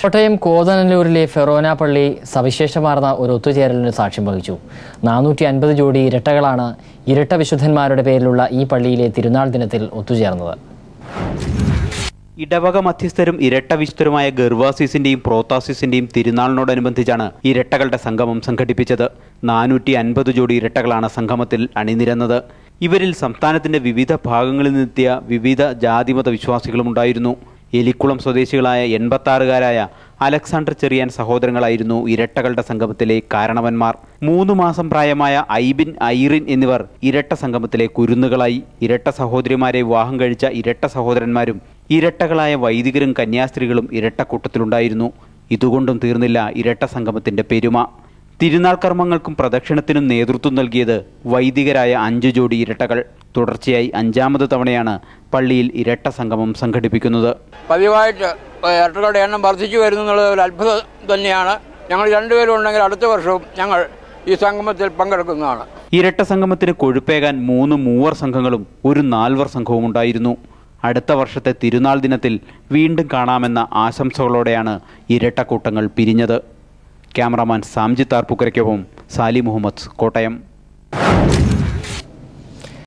കോട്ടയം കോതനല്ലൂരിലെ ഫെറോന പള്ളി സവിശേഷമാർന്ന ഒരു ഒത്തുചേരലിന് സാക്ഷ്യം വഹിച്ചു. 450 ജോഡി ഇരട്ടകളാണ് ഇരട്ട വിശുദ്ധന്മാരുടെ പേരിലുള്ള ഈ പള്ളിയിലെ തിരുനാൾ ദിനത്തിൽ ഒത്തുചേർന്നത്. ഇടവക മധ്യസ്ഥരും ഇരട്ട വിശുദ്ധരുമായ ഗർവാസിസിന്റെയും പ്രോത്താസിസിന്റെയും തിരുനാളിനോടനുബന്ധിച്ചാണ് ഇരട്ടകളുടെ സംഗമം സംഘടിപ്പിച്ചത്. 450 ജോഡി ഇരട്ടകളാണ് സംഗമത്തിൽ അണിനിരന്നത്. ഇവരിൽ സംസ്ഥാനത്തിന്റെ വിവിധ ഭാഗങ്ങളിൽ നിന്നെത്തിയ വിവിധ ജാതിമത വിശ്വാസികളുമുണ്ടായിരുന്നു. എലിക്കുളം സ്വദേശികളായ 86-കാരായ അലക്സാണ്ടർ ചെറിയാൻ സഹോദരങ്ങളായിരുന്നു ഇരട്ടകളുടെ സംഗമത്തിലെ കാരണവന്മാർ. 3 മാസം പ്രായമായ ഐബിൻ, ഐറിൻ എന്നിവർ ഇരട്ട സംഗമത്തിലെ കുരുന്നുകളായി. ഇരട്ട സഹോദരിമാരെ വിവാഹം കഴിച്ച ഇരട്ട സഹോദരന്മാരും ഇരട്ടകളായ വൈദികരും കന്യാസ്ത്രീകളും ഇരട്ടക്കൂട്ടത്തിലുണ്ടായിരുന്നു. ഇതുകൊണ്ടും തീർന്നില്ല ഇരട്ട സംഗമത്തിന്റെ പെരുമ. തിരുനാൾ കർമ്മങ്ങൾക്കും പ്രദക്ഷിണത്തിനും നേതൃത്വം നൽകിയത് വൈദികരായ 5 ജോഡി ഇരട്ടകൾ. തുടർച്ചയായി 5ാമത് തവണയാണ് പള്ളിയിൽ ഇരട്ട സംഗമം സംഘടിപ്പിക്കുന്നത്. പതിവായിട്ട് ഇരട്ടകളുടെ എണ്ണം വർദ്ധിച്ചു വരുന്നുള്ളത് ഒരു അത്ഭുതം തന്നെയാണ്. ഞങ്ങൾ രണ്ടുപേരും ഉണ്ടെങ്കിൽ അടുത്ത വർഷവും ഞങ്ങൾ ഈ സംഗമത്തിൽ പങ്കെടുക്കുന്നതാണ്. ഇരട്ട സംഗമത്തിന് കൊഴുപ്പേകാൻ 3 മൂവർ സംഘങ്ങളും ഒരു 4 സംഘവും ഉണ്ടായിരുന്നു. അടുത്ത വർഷത്തെ തിരുനാൾ ദിനത്തിൽ വീണ്ടും കാണാമെന്ന ആശംസകളോടെയാണ് ഇരട്ടക്കൂട്ടങ്ങൾ പിരിഞ്ഞത്. ക്യാമറാമാൻ സാംജിത്ത് ആർപ്പുക്കരയ്ക്കൊപ്പം സാലി മുഹമ്മദ്, കോട്ടയം.